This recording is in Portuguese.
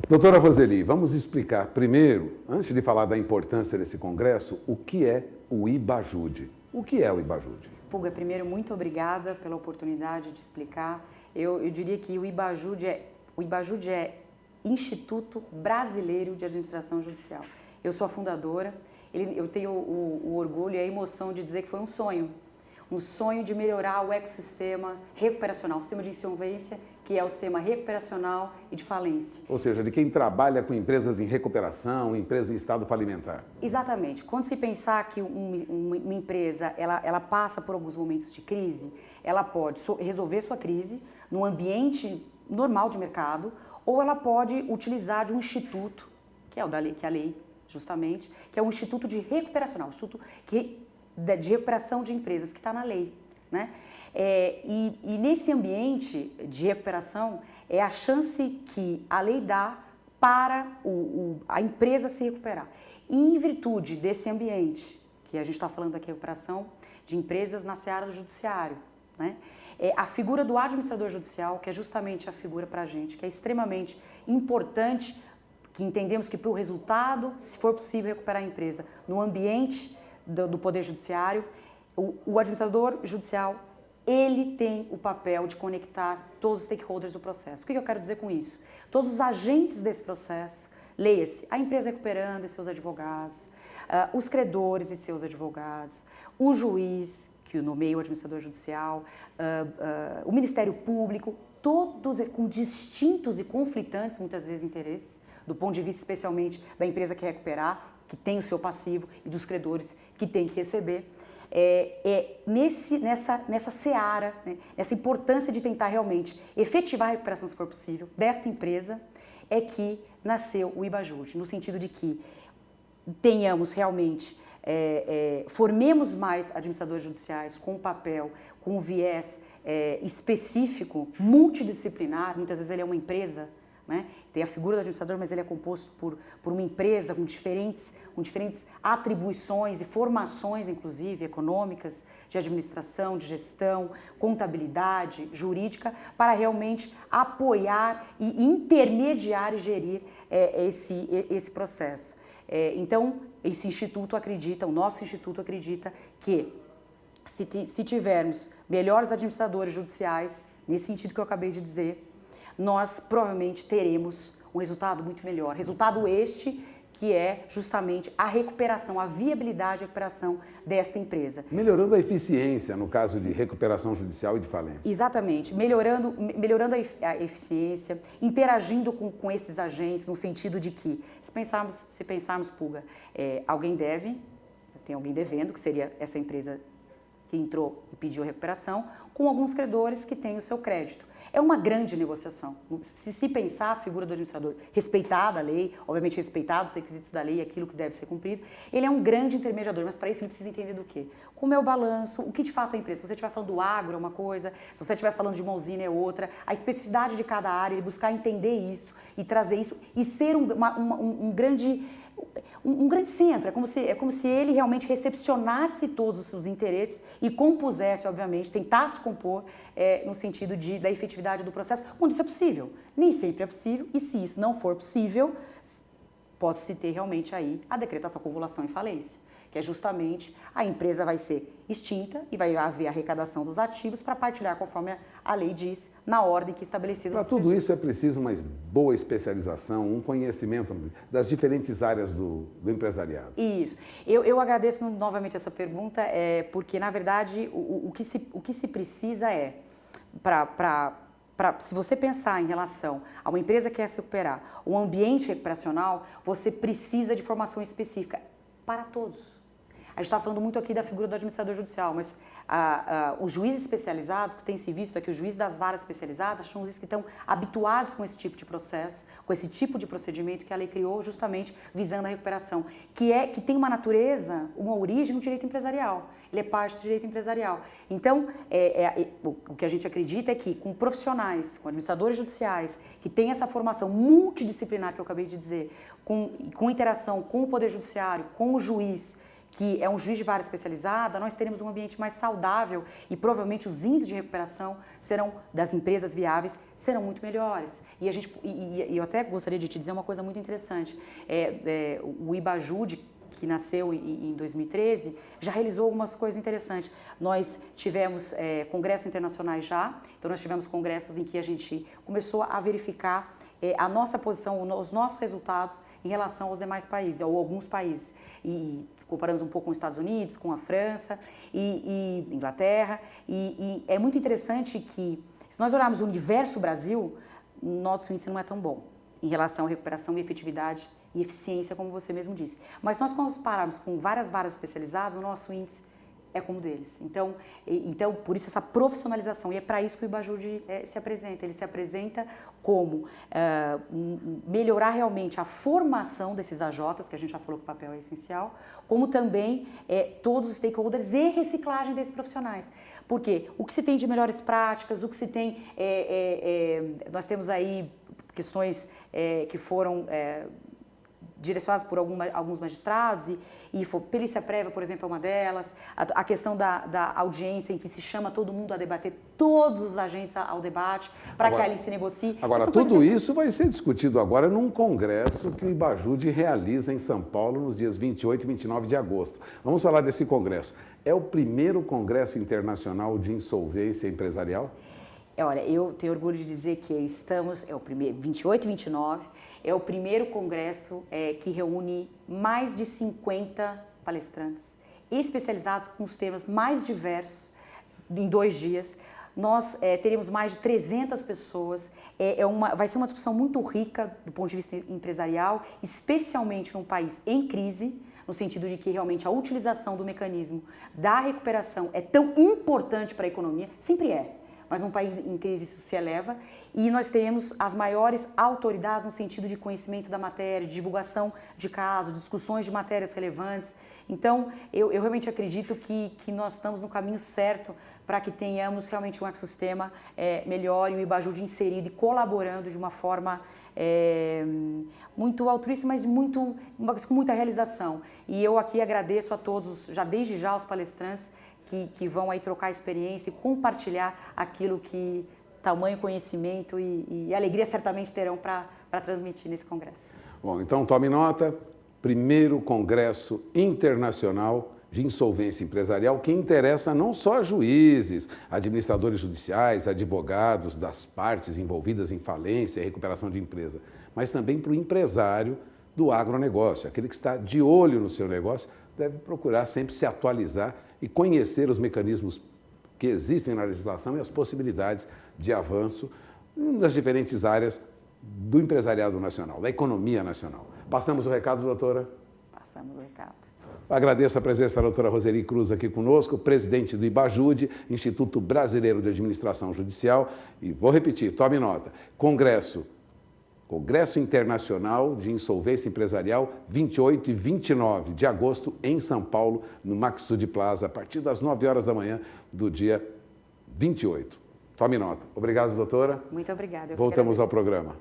Doutora Roseli, vamos explicar primeiro, antes de falar da importância desse congresso, o que é o IBAJUD. O que é o IBAJUD? Puga, primeiro, muito obrigada pela oportunidade de explicar. Eu diria que o IBAJUD é Instituto Brasileiro de Administração Judicial. Eu sou a fundadora, eu tenho o orgulho e a emoção de dizer que foi um sonho de melhorar o ecossistema recuperacional, o sistema de insolvência, que é o sistema recuperacional e de falência. Ou seja, de quem trabalha com empresas em recuperação, empresas em estado falimentar. Exatamente. Quando se pensar que uma empresa ela passa por alguns momentos de crise, ela pode resolver sua crise num ambiente normal de mercado, ou ela pode utilizar de um instituto, que é o da lei, que é a lei, justamente, que é um instituto de recuperacional, de recuperação de empresas, que está na lei, né? E nesse ambiente de recuperação é a chance que a lei dá para a empresa se recuperar. E em virtude desse ambiente, que a gente está falando aqui, recuperação de empresas na seara do judiciário, né? A figura do administrador judicial, que é justamente a figura para a gente, que é extremamente importante, que entendemos que para o resultado, se for possível recuperar a empresa no ambiente do Poder Judiciário, o administrador judicial, ele tem o papel de conectar todos os stakeholders do processo. O que eu quero dizer com isso? Todos os agentes desse processo, leia-se, a empresa recuperando e seus advogados, os credores e seus advogados, o juiz, que nomeia o administrador judicial, o Ministério Público, todos com distintos e conflitantes, muitas vezes, interesses, do ponto de vista especialmente da empresa que quer recuperar, que tem o seu passivo, e dos credores que tem que receber. Nessa seara, né, nessa importância de tentar realmente efetivar a recuperação, se for possível, desta empresa, é que nasceu o IBAJUD, no sentido de que tenhamos realmente, formemos mais administradores judiciais com um papel, com um viés específico, multidisciplinar. Muitas vezes ele é uma empresa, né? Tem a figura do administrador, mas ele é composto por uma empresa com diferentes atribuições e formações, inclusive, econômicas, de administração, de gestão, contabilidade, jurídica, para realmente apoiar e intermediar e gerir esse processo. Então, esse instituto acredita, o nosso instituto acredita que se tivermos melhores administradores judiciais, nesse sentido que eu acabei de dizer, nós provavelmente teremos um resultado muito melhor. Resultado este que é justamente a recuperação, a viabilidade de recuperação desta empresa. Melhorando a eficiência no caso de recuperação judicial e de falência. Exatamente, melhorando a eficiência, interagindo com esses agentes, no sentido de que, se pensarmos, Puga, alguém deve, tem alguém devendo, que seria essa empresa que entrou e pediu a recuperação, com alguns credores que têm o seu crédito. É uma grande negociação. Se pensar a figura do administrador, respeitada a lei, obviamente respeitados os requisitos da lei, aquilo que deve ser cumprido, ele é um grande intermediador, mas para isso ele precisa entender do quê? Como é o balanço, o que de fato é a empresa. Se você estiver falando do agro é uma coisa, se você estiver falando de uma usina é outra, a especificidade de cada área, ele buscar entender isso e trazer isso e ser um grande centro. É como se ele realmente recepcionasse todos os seus interesses e compusesse, obviamente, tentasse compor no sentido da efetividade do processo, quando isso é possível. Nem sempre é possível, e se isso não for possível, pode-se ter realmente aí a decretação, convolução e falência, que é justamente a empresa vai ser extinta e vai haver a arrecadação dos ativos para partilhar conforme a lei diz, na ordem que é estabelecida. Para tudo isso é preciso uma boa especialização, um conhecimento das diferentes áreas do empresariado. Isso. Eu agradeço novamente essa pergunta, porque, na verdade, o que se precisa se você pensar em relação a uma empresa que quer se recuperar, um ambiente recuperacional, você precisa de formação específica para todos. A gente está falando muito aqui da figura do administrador judicial, mas os juízes especializados, que tem se visto aqui, os juízes das varas especializadas, são os juízes que estão habituados com esse tipo de processo, com esse tipo de procedimento que a lei criou justamente visando a recuperação, que tem uma natureza, uma origem no direito empresarial. Ele é parte do direito empresarial. Então, o que a gente acredita é que com profissionais, com administradores judiciais, que têm essa formação multidisciplinar que eu acabei de dizer, com interação com o Poder Judiciário, com o juiz, que é um juiz de vara especializada, nós teremos um ambiente mais saudável e provavelmente os índices de recuperação das empresas viáveis serão muito melhores. E eu até gostaria de te dizer uma coisa muito interessante. O IBAJUD, que nasceu em 2013, já realizou algumas coisas interessantes. Nós tivemos congressos internacionais já, então nós tivemos congressos em que a gente começou a verificar a nossa posição, os nossos resultados em relação aos demais países, ou alguns países. E comparamos um pouco com os Estados Unidos, com a França e Inglaterra. E é muito interessante que, se nós olharmos o universo Brasil, nosso índice não é tão bom em relação à recuperação e efetividade e eficiência, como você mesmo disse. Mas nós compararmos com várias varas especializadas, o nosso índice é como o deles. Então, por isso essa profissionalização, e é para isso que o IBAJUD se apresenta. Ele se apresenta como melhorar realmente a formação desses AJs, que a gente já falou que o papel é essencial, como também todos os stakeholders e reciclagem desses profissionais. Porque o que se tem de melhores práticas, o que se tem, nós temos aí questões que foram direcionadas por alguns magistrados, e perícia prévia, por exemplo, é uma delas, a questão da audiência em que se chama todo mundo a debater, todos os agentes ao debate, para que ali se negocie. Agora, tudo isso vai ser discutido agora num congresso que o IBAJUD realiza em São Paulo nos dias 28 e 29 de agosto. Vamos falar desse congresso. É o primeiro congresso internacional de insolvência empresarial? Olha, eu tenho orgulho de dizer que é o primeiro, 28 e 29, é o primeiro congresso que reúne mais de 50 palestrantes especializados com os temas mais diversos em 2 dias. Nós teremos mais de 300 pessoas, vai ser uma discussão muito rica do ponto de vista empresarial, especialmente num país em crise, no sentido de que realmente a utilização do mecanismo da recuperação é tão importante para a economia, sempre é. Mas num país em crise isso se eleva, e nós teremos as maiores autoridades no sentido de conhecimento da matéria, de divulgação de casos, discussões de matérias relevantes. Então, eu realmente acredito que nós estamos no caminho certo para que tenhamos realmente um ecossistema melhor e o IBAJUD inserido e colaborando de uma forma muito altruísta, mas com muita realização. E eu aqui agradeço a todos, desde já aos palestrantes, que vão aí trocar experiência e compartilhar aquilo que tamanho conhecimento e alegria certamente terão para transmitir nesse congresso. Bom, então tome nota, primeiro congresso internacional de insolvência empresarial que interessa não só a juízes, administradores judiciais, advogados das partes envolvidas em falência e recuperação de empresa, mas também para o empresário do agronegócio, aquele que está de olho no seu negócio, deve procurar sempre se atualizar e conhecer os mecanismos que existem na legislação e as possibilidades de avanço nas diferentes áreas do empresariado nacional, da economia nacional. Passamos o recado, doutora? Passamos o recado. Agradeço a presença da doutora Roseli Cruz aqui conosco, presidente do IBAJUD, Instituto Brasileiro de Administração Judicial, e vou repetir, tome nota, Congresso Internacional de Insolvência Empresarial, 28 e 29 de agosto, em São Paulo, no Maxud Plaza, a partir das 9 horas da manhã do dia 28. Tome nota. Obrigado, doutora. Muito obrigada. Voltamos ao programa.